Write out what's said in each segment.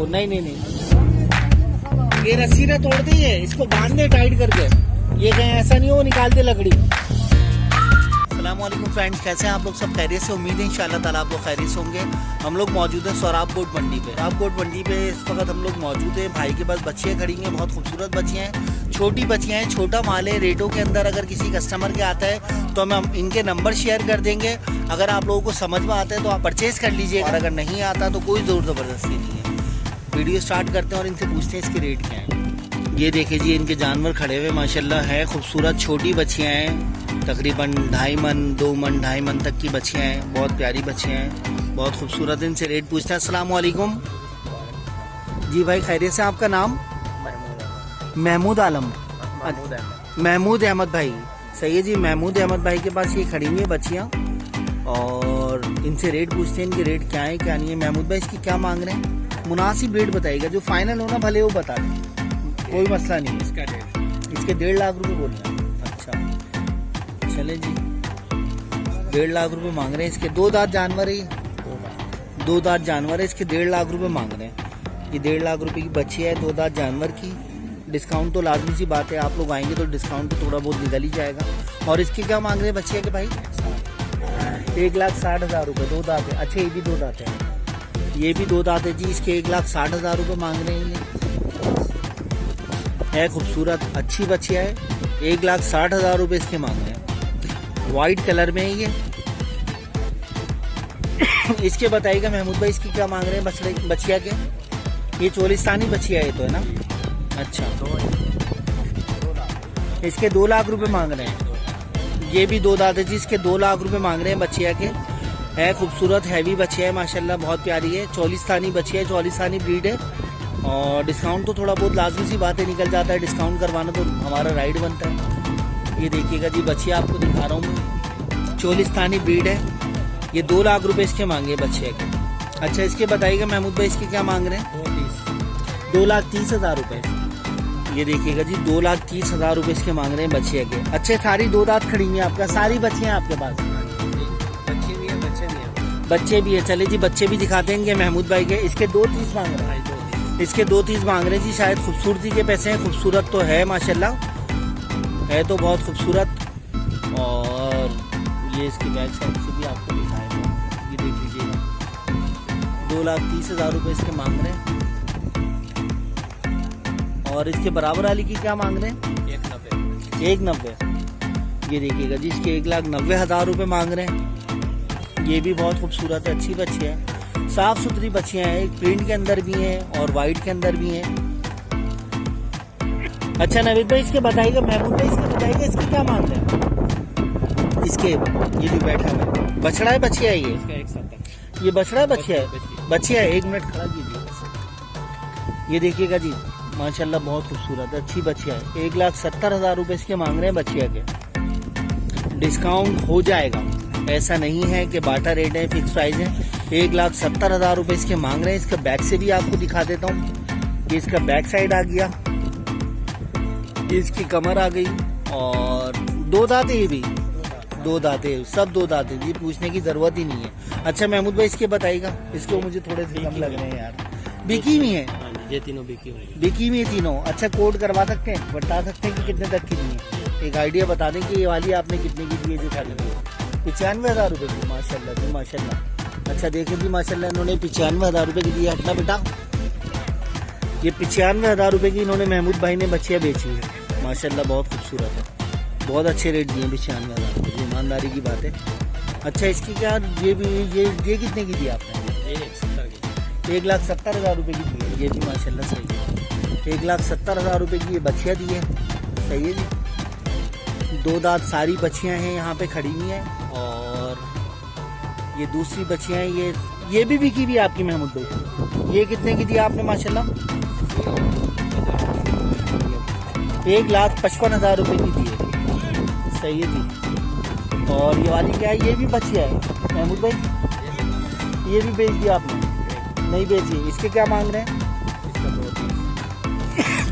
नहीं नहीं नहीं, ये रस्सी ने तोड़ दी है, इसको बांध दे टाइट करके, ये कहीं ऐसा नहीं हो निकाल दे लकड़ी। अस्सलामुअलैकुम फ्रेंड्स, कैसे हैं आप लोग? सब खैरियत से? उम्मीद है इंशाल्लाह ताला आप लोग खैरियत से होंगे। हम लोग मौजूद हैं सोराब गोट मंडी पे। सोराब गोट मंडी पे इस वक्त हम लोग मौजूद हैं। भाई के पास बच्चियाँ खड़ी हैं, बहुत खूबसूरत बच्चियाँ हैं, छोटी बच्चियाँ हैं, छोटा माल है। रेटों के अंदर अगर किसी कस्टमर के आता है तो हम इनके नंबर शेयर कर देंगे। अगर आप लोगों को समझ में आता है तो आप परचेज़ कर लीजिए, और अगर नहीं आता तो कोई ज़ोर ज़बरदस्ती नहीं है। वीडियो स्टार्ट करते हैं और इनसे पूछते हैं इसके रेट क्या हैं। ये देखिए जी, इनके जानवर खड़े हुए माशाल्लाह है, खूबसूरत छोटी बच्चियाँ हैं, तकरीबन 2.5 मन 2 मन 2.5 मन तक की बच्चियाँ हैं, बहुत प्यारी बच्चियाँ हैं, बहुत खूबसूरत। इनसे रेट पूछते हैं। अस्सलाम वालेकुम जी भाई, खैरियत से? आपका नाम? महमूद आलम, महमूद अहमद भाई, सही है जी। महमूद अहमद भाई के पास ये खड़ी हुई है बच्चियाँ, और इनसे रेट पूछते हैं, इनके रेट क्या है क्या नहीं है। महमूद भाई इसकी क्या मांग रहे हैं? मुनासिब रेट बताइएगा, जो फाइनल होना भले वो बता दें, कोई मसला नहीं है। इसका रेट इसके 1.5 लाख रुपए बोल रहे हैं। अच्छा चले जी, 1.5 लाख रुपए मांग रहे हैं। इसके 2 दांत जानवर है, 2 दांत जानवर है, इसके 1.5 लाख रुपए मांग रहे हैं। ये 1.5 लाख रुपए की बच्ची है, 2 दांत जानवर की। डिस्काउंट तो लाजमी सी बात है, आप लोग आएंगे तो डिस्काउंट तो थोड़ा बहुत निकल ही जाएगा। और इसके क्या मांग रहे हैं बच्चिया के भाई? 1,60,000 रुपये, 2 दांत है। अच्छा, ये भी 2 दांत है, ये भी 2 दांत है जी। इसके 1,60,000 रुपये मांग रहे हैं। ये है खूबसूरत अच्छी बच्चिया है, 1,60,000 रुपये इसके मांग रहे हैं। वाइट कलर में है ये। इसके बताइएगा महमूद भाई, इसकी क्या मांग रहे हैं बच्चिया के? ये चोलिस्तानी बच्चिया है तो, है ना? अच्छा, इसके 2 लाख रुपए मांग रहे हैं। ये भी 2 दांत है जी, इसके 2 लाख रुपए मांग रहे हैं बच्चिया के। है खूबसूरत हैवी बच्चिया है माशाल्लाह, बहुत प्यारी है। चोलिस्तानी बच्चिया है, चोलिस्तानी ब्रीड है, और डिस्काउंट तो थोड़ा बहुत लाजमी सी बात है, निकल जाता है। डिस्काउंट करवाना तो हमारा राइट बनता है। ये देखिएगा जी, बच्चिया आपको दिखा रहा हूँ मैं, चोलिस्तानी ब्रीड है। ये 2 लाख रुपए इसके मांगे बच्चिया के। अच्छा, इसके बताइएगा महमूद भाई, इसके क्या मांग रहे हैं? 2,30,000 रुपये। ये देखिएगा जी, 2,30,000 रुपये इसके मांग रहे हैं बच्चिया के। अच्छे, सारी 2 दांत खड़ी हुई है आपका, सारी बच्चियाँ आपके पास? बच्चे भी है, बच्चे भी है, बच्चे भी है। चले जी, बच्चे भी दिखाते हैं महमूद भाई के। इसके 2,30 मांग रहे हैं, इसके 2,30 मांग रहे हैं जी। शायद खूबसूरती के पैसे हैं, खूबसूरत तो है माशाल्लाह, है तो बहुत खूबसूरत। और ये इसकी बैक साइड से भी आपको दिखाएगा, ये देख लीजिएगा। 2,30,000 रुपये इसके मांग रहे हैं। और इसके बराबर वाली की क्या मांग रहे हैं? 1,90। ये देखिएगा जी, इसके 1,90,000 रुपये मांग रहे हैं। ये भी बहुत खूबसूरत है, अच्छी बच्ची है, साफ सुथरी बच्चियां हैं। प्रिंट के अंदर भी हैं और वाइट के अंदर भी हैं। अच्छा नवीद भाई, इसके बताइएगा महमूद भाई, इसके बताइएगा इसकी क्या मांग रहे हैं? इसके ये जो बैठा है बछड़ा है, बच्चिया है ये बछड़ा है, बच्चिया है, बच्चिया है। 1 मिनट खड़ा कीजिए। ये देखिएगा जी, माशाल्लाह बहुत खूबसूरत अच्छी बच्चिया है। 1,70,000 रुपये इसके मांग रहे हैं बच्चिया के। डिस्काउंट हो जाएगा, ऐसा नहीं है कि बाटा रेट है, फिक्स प्राइस है। 1,70,000 रुपये इसके मांग रहे हैं। इसका बैक से भी आपको दिखा देता हूँ। ये इसका बैक साइड आ गया, ये इसकी कमर आ गई, और 2 दांत है, ये भी 2 दांत है, सब 2 दांत है जी, पूछने की जरूरत ही नहीं है। अच्छा महमूद भाई, इसके बताइएगा, इसको मुझे थोड़े से कम लग रहे हैं यार। बिकी हुई है ये तीनों, बिकी हुई है तीनों। अच्छा, कोड करवा सकते हैं, बता सकते हैं कि कितने तक की दी है? एक आइडिया बता दें कि ये वाली आपने कितने की दी है जो खाली? 95,000 रुपये की। माशाल्लाह जी माशाल्लाह। अच्छा देखिए जी, माशाल्लाह इन्होंने 95,000 रुपये की दी है। हटना बेटा, ये 95,000 रुपये की इन्होंने महमूद भाई ने बच्चियाँ बेची है माशाल्लाह, बहुत खूबसूरत है, बहुत अच्छे रेट दिए 95,000 रुपये, ईमानदारी की बात है। अच्छा, इसकी क्या ये भी ये कितने की दी आपने? 1,70,000 रुपये की दी है। ये भी माशाल्लाह सही है, 1,70,000 रुपये की ये बच्चियाँ दी है, सही है जी। 2 दांत सारी बच्चियाँ हैं यहाँ पे खड़ी हुई हैं। और ये दूसरी बच्चियाँ हैं, ये भी बिकी भी आपकी महमूद भाई। ये कितने की दी आपने माशाल्लाह? 1,55,000 रुपये की दी है, सही है जी। और ये वाली क्या है? ये भी बच्चियाँ है महमूद भाई, ये भी बेच दिया आपने? नहीं बेची। इसके क्या मांग रहे हैं?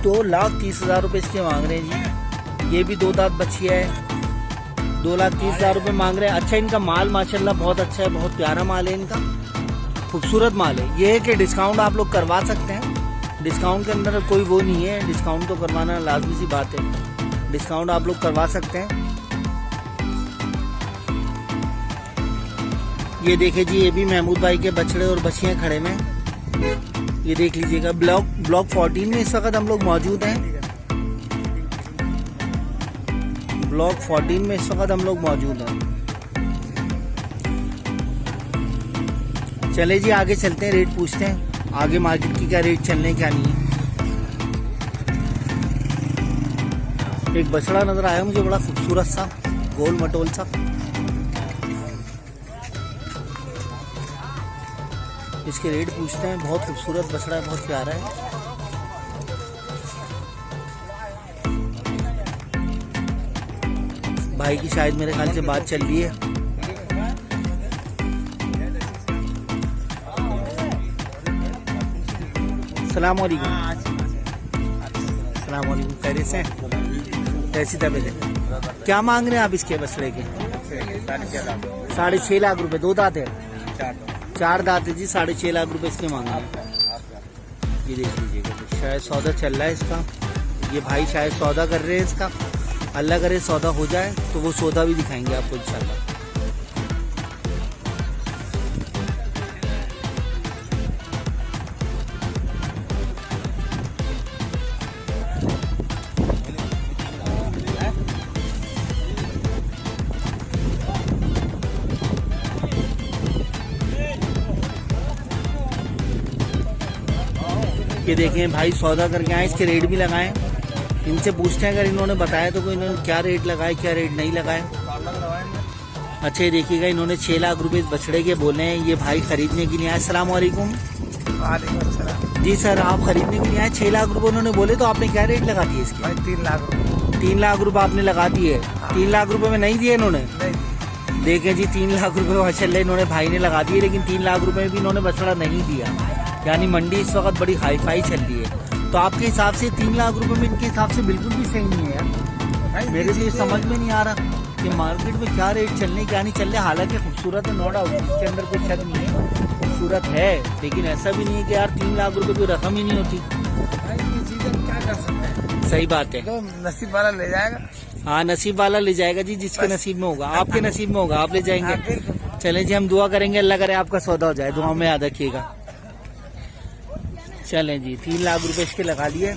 2,30,000 रुपये इसके मांग रहे हैं जी। ये भी 2 दांत बच्चियाँ है, 2,30,000 रुपये मांग रहे हैं। अच्छा, इनका माल माशाल्लाह बहुत अच्छा है, बहुत प्यारा माल है इनका। खूबसूरत माल है। ये है कि डिस्काउंट आप लोग करवा सकते हैं, डिस्काउंट के अंदर कोई वो नहीं है, डिस्काउंट तो करवाना लाजमी सी बात है, डिस्काउंट आप लोग करवा सकते हैं। ये देखे जी, ये भी महमूद भाई के बछड़े और बछियाँ खड़े में, ये देख लीजिएगा। ब्लॉक 14 में इस वक्त हम लोग मौजूद हैं, ब्लॉक 14 में इस वक्त हम लोग मौजूद हैं। चले जी आगे चलते हैं, रेट पूछते हैं आगे मार्केट की क्या रेट चलने क्या नहीं है। एक बछड़ा नजर आया मुझे बड़ा खूबसूरत सा, गोल मटोल सा, इसके रेट पूछते हैं। बहुत खूबसूरत बछड़ा है, बहुत प्यारा है। भाई की शायद मेरे ख्याल से बात चल रही है। सलाम वालेकुम। सलाम वालेकुम, खैरियत से कैसी तबीयत है? क्या मांग रहे हैं आप इसके बछड़े के? 6.5 लाख रुपए। 2 दांत है? 4 दांत है जी। 6.5 लाख रुपए इसके मांग रहे हैं। ये देख लीजिएगा, शायद सौदा चल रहा है इसका, ये भाई शायद सौदा कर रहे हैं इसका। अल्लाह करे सौदा हो जाए तो वो सौदा भी दिखाएंगे आपको इंशाल्लाह। ये देखें भाई सौदा करके आए, इसके रेट भी लगाएं, इनसे पूछते हैं अगर इन्होंने बताया तो कोई इन्होंने क्या रेट लगाए क्या रेट नहीं लगाए। अच्छा ये देखिएगा, इन्होंने 6 लाख रुपए इस बछड़े के बोले हैं। ये भाई खरीदने के लिए आए। अस्सलाम वालेकुम। जी सर, आप खरीदने के लिए आए, 6 लाख रुपए उन्होंने बोले, तो आपने क्या रेट लगा दिए इसके? 3 लाख रुपए। 3 लाख रुपए आपने लगा दिए। 3 लाख रुपए में नहीं दिए इन्होंने? देखें जी, 3 लाख रुपए माशाल्लाह इन्होंने भाई ने लगा दिए, लेकिन 3 लाख रुपए में भी इन्होंने बछड़ा नहीं दिया। यानी मंडी इस वक्त बड़ी हाई फाई चल रही है, तो आपके हिसाब से 3 लाख रुपए में इनके हिसाब से बिल्कुल भी सही नहीं है यार। मेरे लिए समझ में नहीं आ रहा कि मार्केट में क्या रेट चलने क्या नहीं चल रहे। हालांकि खूबसूरत है, नो डाउट, इसके अंदर कोई शक नहीं है, खूबसूरत है, लेकिन ऐसा भी नहीं है कि यार 3 लाख रुपए कोई रकम ही नहीं होती। क्या कर सकते हैं? सही बात है, तो नसीब वाला ले जाएगा। हाँ नसीब वाला ले जाएगा जी, जिसके नसीब में होगा। आपके नसीब में होगा, आप ले जाएंगे। चले जी, हम दुआ करेंगे अल्लाह करे आपका सौदा हो जाए, दुआ में याद रखिएगा। चलें जी, 3 लाख रुपए इसके लगा लिए।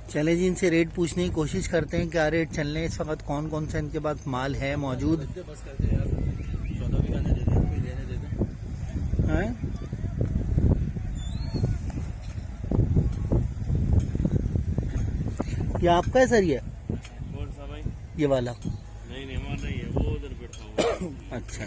चले जी, इनसे रेट पूछने की कोशिश करते हैं, क्या रेट चल रहे हैं इस वक्त, कौन कौन सा इनके पास माल है मौजूद है। ये आपका है सर? ये कौन सा भाई? ये वाला? नहीं हमारा नहीं है, वो उधर बैठा हुआ। अच्छा।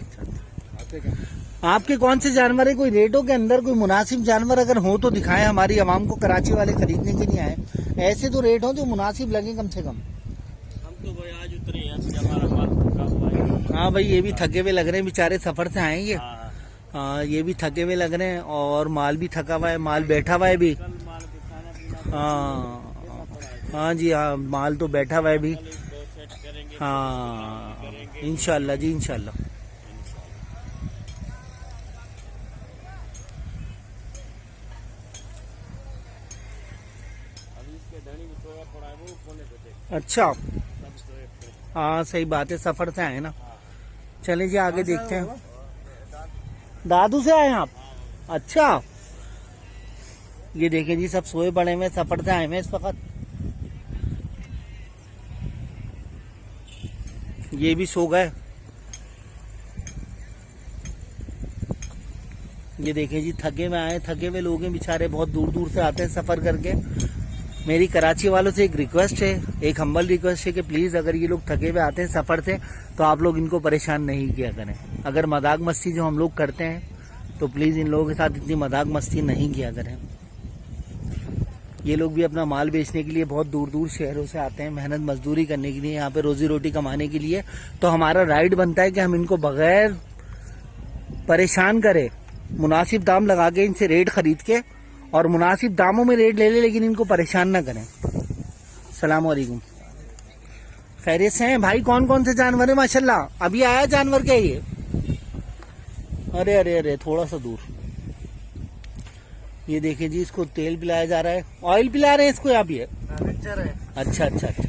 आपके कौन से जानवर है? कोई रेटों के अंदर कोई मुनासिब जानवर अगर हो तो दिखाएं, हमारी आवाम को, कराची वाले खरीदने के लिए आए, ऐसे तो रेट हो जो मुनासिब लगे कम से कम। हम तो भाई आज उतरे हैं, हमारा माल थका हुआ है। हाँ भाई, ये भी थके हुए लग रहे हैं बेचारे, सफर से आए ये। हाँ, हाँ, ये भी थके हुए लग रहे हैं और माल भी थका हुआ है, माल बैठा हुआ है भी। कल माल के खाना पीना हाँ जी, हाँ माल तो बैठा हुआ है भी। दो सेट करेंगे। हाँ इंशाल्लाह जी, इंशाल्लाह। अभी इसके धनी में सोया पड़ा है, वो कोने पे थे अच्छा, सब सोए थे। हाँ सही बात है, सफर से आए ना। चले जी आगे देखते हैं। दादू से आए आप? अच्छा, ये देखें जी, सब सोए पड़े हुए, सफर से आए हुए इस वक्त। ये भी सो गए। ये देखें जी, थके में आए, थके हुए लोग हैं बेचारे, बहुत दूर दूर से आते हैं सफ़र करके। मेरी कराची वालों से एक रिक्वेस्ट है, एक हम्बल रिक्वेस्ट है कि प्लीज़ अगर ये लोग थके हुए आते हैं सफ़र से तो आप लोग इनको परेशान नहीं किया करें। अगर मजाक मस्ती जो हम लोग करते हैं तो प्लीज़ इन लोगों के साथ इतनी मजाक मस्ती नहीं किया करें। ये लोग भी अपना माल बेचने के लिए बहुत दूर दूर शहरों से आते हैं, मेहनत मजदूरी करने के लिए, यहाँ पे रोजी रोटी कमाने के लिए। तो हमारा राइट बनता है कि हम इनको बगैर परेशान करें, मुनासिब दाम लगा के इनसे रेट खरीद के और मुनासिब दामों में रेट ले ले, लेकिन इनको परेशान ना करें। सलाम वालेकुम, खैरियत से हैं भाई? कौन कौन से जानवर है माशाल्लाह? अभी आया जानवर क्या ये? अरे अरे अरे, थोड़ा सा दूर। ये देखिए जी, इसको तेल पिलाया जा रहा है, ऑयल पिला रहे हैं इसको आप? ये अच्छा अच्छा अच्छा।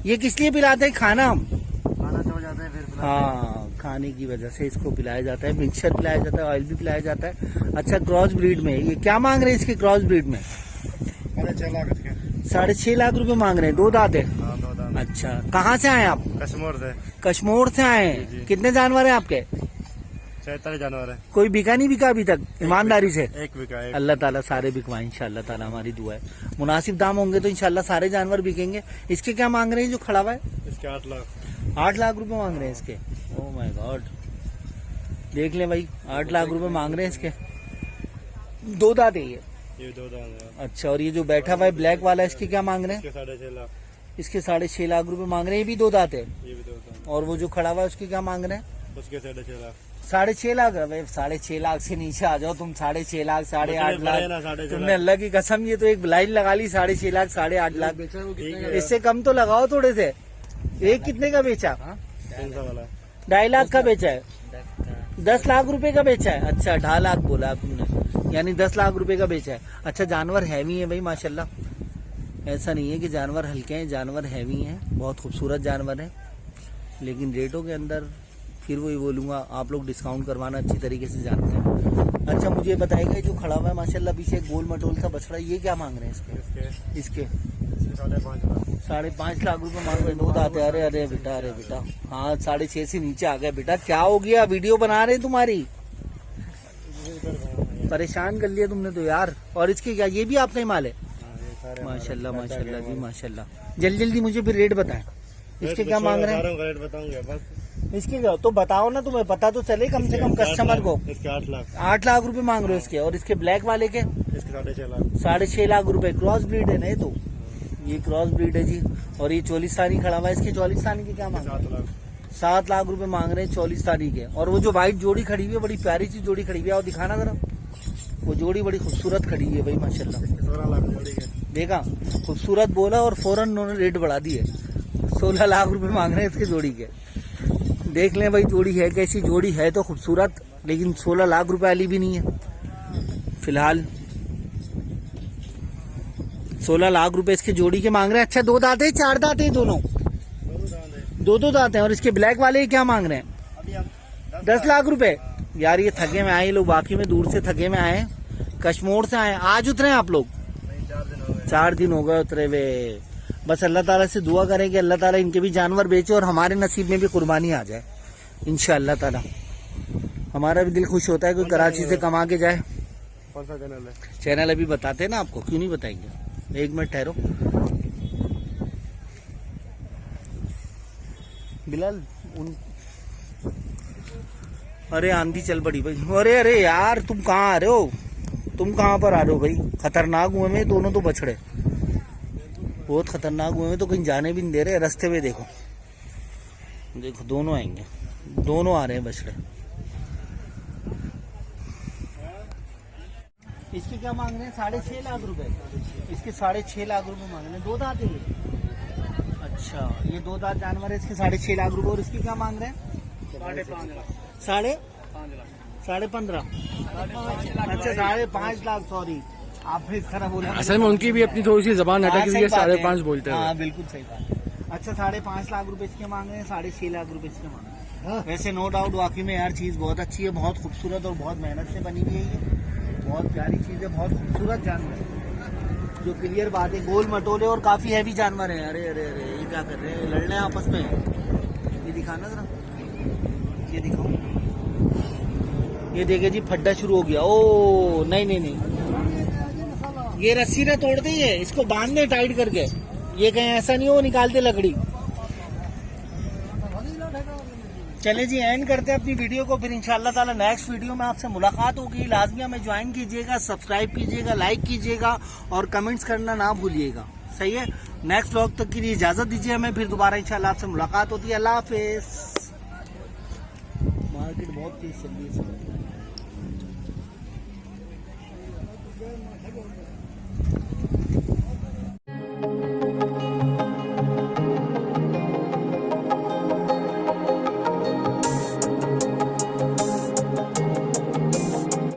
ये किस लिए पिलाते हैं? खाना हम खाना हो जाता है फिर हाँ, खाने की वजह से इसको पिलाया जाता है, मिक्सचर पिलाया जाता है, ऑयल भी पिलाया जाता है। अच्छा, क्रॉस ब्रीड में ये क्या मांग रहे हैं इसके क्रॉस ब्रीड में? 6.5 लाख इसके। 6.5 लाख रुपए मांग रहे हैं, 2 दांत है। हाँ, 2 दांत। अच्छा, कहाँ से आए आप? कश्मीर से। कश्मीर से आए हैं। जी। कितने जानवर हैं आपके? 46 जानवर है। कोई बिका नहीं बिका अभी तक? ईमानदारी से एक बिका है। अल्लाह ताला सारे बिकवाए इंशाल्लाह ताला, हमारी दुआ है। मुनासिब दाम होंगे तो इंशाल्लाह सारे जानवर बिकेंगे। इसके क्या मांग रहे हैं जो खड़ा हुआ है? इसके 8 लाख। 8 लाख रुपए मांग रहे हैं इसके। ओह माय गॉड, देख लें भाई, 8 लाख रुपए मांग रहे हैं इसके। 2 दांत है ये? ये 2 दांत है। अच्छा, और ये जो बैठा हुआ है ब्लैक वाला, इसके क्या मांग रहे हैं? इसके 6.5 लाख। इसके 6.5 लाख रुपए मांग रहे हैं, ये भी 2 दांत है। ये भी 2 दांत। और वो जो खड़ा हुआ है उसके क्या मांग रहे हैं? उसके 6.5 लाख। 6.5 लाख? भाई 6.5 लाख से नीचे आ जाओ तुम। 6.5 लाख, 8.5 बड़े ना, लाख, 6.5 तुमने अल्लाह की कसम, ये तो एक लाइन लगा ली, 6.5 लाख, 8.5 लाख। इससे कम तो लगाओ थोड़े से। एक कितने का बेचा? 300 वाला। 2.5 लाख का बेचा है? 10 लाख रुपए का बेचा है? अच्छा, 2.5 लाख बोला तुमने, यानी 10 लाख रुपए का बेचा है। अच्छा, जानवर हैवी है भाई माशाल्लाह, ऐसा नहीं है कि जानवर हल्के हैं, जानवर हैवी हैं, बहुत खूबसूरत जानवर हैं। लेकिन रेटों के अंदर फिर वही बोलूँगा, आप लोग डिस्काउंट करवाना अच्छी तरीके से जानते हैं। अच्छा, मुझे बताइएगा जो खड़ा हुआ है माशाल्लाह पीछे गोल मटोल सा बछड़ा, ये क्या मांग रहे हैं इसके? इसके 5.5 लाख। 5.5 लाख रुपए मांग रहे हैं, 2 दांत है। अरे अरे बेटा, अरे बेटा, हाँ 6.5 से नीचे आ गया बेटा। क्या हो गया? वीडियो बना रहे हैं तुम्हारी, परेशान कर लिया तुमने तो यार। और इसके क्या, ये भी आपका ही माल है? माशाल्लाह माशाल्लाह जी माशाल्लाह। जल्दी जल्दी मुझे फिर रेट बताएं, इसके क्या मांग रहे हैं? रेट बताऊंगा बस। इसके क्या तो बताओ ना, तुम्हें पता तो चले कम से कम कस्टमर को। इसके 8 लाख। 8 लाख रुपए मांग रहे हो इसके। और इसके ब्लैक वाले के? इसके 6.5 लाख। 6.5 लाख रुपए। क्रॉस ब्रीड है ना ये तो? ये क्रॉस ब्रीड है जी। और ये चोलिस्तानी खड़ा हुआ है, इसके चोलिस्तानी के क्या मांग रहे 7 हैं? लाख। 7 लाख रुपए मांग रहे हैं चोलिस्तानी के। और वो जो व्हाइट जोड़ी खड़ी हुई है, बड़ी प्यारी सी जोड़ी खड़ी हुई है, और दिखाना जरा, वो जोड़ी बड़ी खूबसूरत खड़ी हुई है भाई माशाल्लाह। 16 लाख जोड़ी है। देखा, खूबसूरत बोला और फौरन उन्होंने रेट बढ़ा दिए। 16 लाख रुपए मांग रहे हैं इसके जोड़ी के। देख लें भाई, जोड़ी है कैसी? जोड़ी है तो खूबसूरत, लेकिन 16 लाख रुपए वाली भी नहीं है फिलहाल। 16 लाख रुपए इसके जोड़ी के मांग रहे हैं। अच्छा, 2 दांत है, 4 दांत है दोनों? 2 दांत है। और इसके ब्लैक वाले क्या मांग रहे हैं? अभी हम 10 लाख रुपए। यार ये थके में आए लोग, बाकी में दूर से थके में आए, कश्मीर से आए। आज उतरे आप लोग? 4 दिन हो गए उतरे वे। बस अल्लाह ताला से दुआ करें कि अल्लाह ताला इनके भी जानवर बेचे और हमारे नसीब में भी कुर्बानी आ जाए इंशाअल्लाह ताला। हमारा भी दिल खुश होता है कोई कराची से कमा के जाए। कौन सा चैनल है? चैनल अभी बताते हैं ना आपको, क्यों नहीं बताएंगे? 1 मिनट ठहरो बिलाल। अरे आंधी चल पड़ी भाई। अरे अरे यार, तुम कहाँ आ रहे हो? तुम कहाँ पर आ रहे हो भाई? खतरनाक हुए में दोनों तो बछड़े, बहुत खतरनाक हुए में, तो कहीं जाने भी नहीं दे रहे। रास्ते में देखो, देखो दोनों आएंगे, दोनों आ रहे हैं बछड़े। इसके क्या मांग रहे हैं? 6.5 लाख रुपए। इसके 6.5 लाख रुपए मांग रहे हैं। 2 दांत है ये? अच्छा, ये 2 दांत जानवर है, इसके 6.5 लाख रुपए। और इसके क्या मांग रहे हैं? 5.5 लाख। 15.5 अच्छा, 5.5 लाख। सॉरी, आपने इस तरह बोला। असल में उनकी भी अपनी थोड़ी सी जबान अटक गई है, 5.5 बोलते हैं। हाँ बिल्कुल सही बात। अच्छा, 5.5 लाख रुपए इसके मांग रहे हैं, 6.5 लाख रुपए इसके मांग रहे हैं। वैसे नो डाउट वाकई में यार चीज बहुत अच्छी है, बहुत खूबसूरत और बहुत मेहनत से बनी हुई है। ये बहुत प्यारी चीज है, बहुत खूबसूरत जानवर है, जो क्लियर बात है। गोल मटोले और काफी हैवी जानवर है। अरे अरे अरे, ये क्या कर रहे हैं? लड़ रहे हैं आपस में। ये दिखाना जरा, ये दिखाओ, ये देखिए जी फड्डा शुरू हो गया। ओ नहीं नहीं नहीं, ये रस्सी ना तोड़ते ही है, इसको बांधने टाइट करके, ये कहीं ऐसा नहीं हो निकालते लकड़ी। चले जी एंड करते हैं अपनी वीडियो को, फिर इंशाल्लाह ताला नेक्स्ट वीडियो में आपसे मुलाकात होगी। लाजमी हमें ज्वाइन कीजिएगा, सब्सक्राइब कीजिएगा, लाइक कीजिएगा और कमेंट्स करना ना भूलिएगा। सही है, नेक्स्ट व्लॉग तक के लिए इजाजत दीजिए हमें, फिर दोबारा इंशाल्लाह आपसे मुलाकात होती है। अल्लाह हाफिज। मार्केट बहुत तेज चल रही है।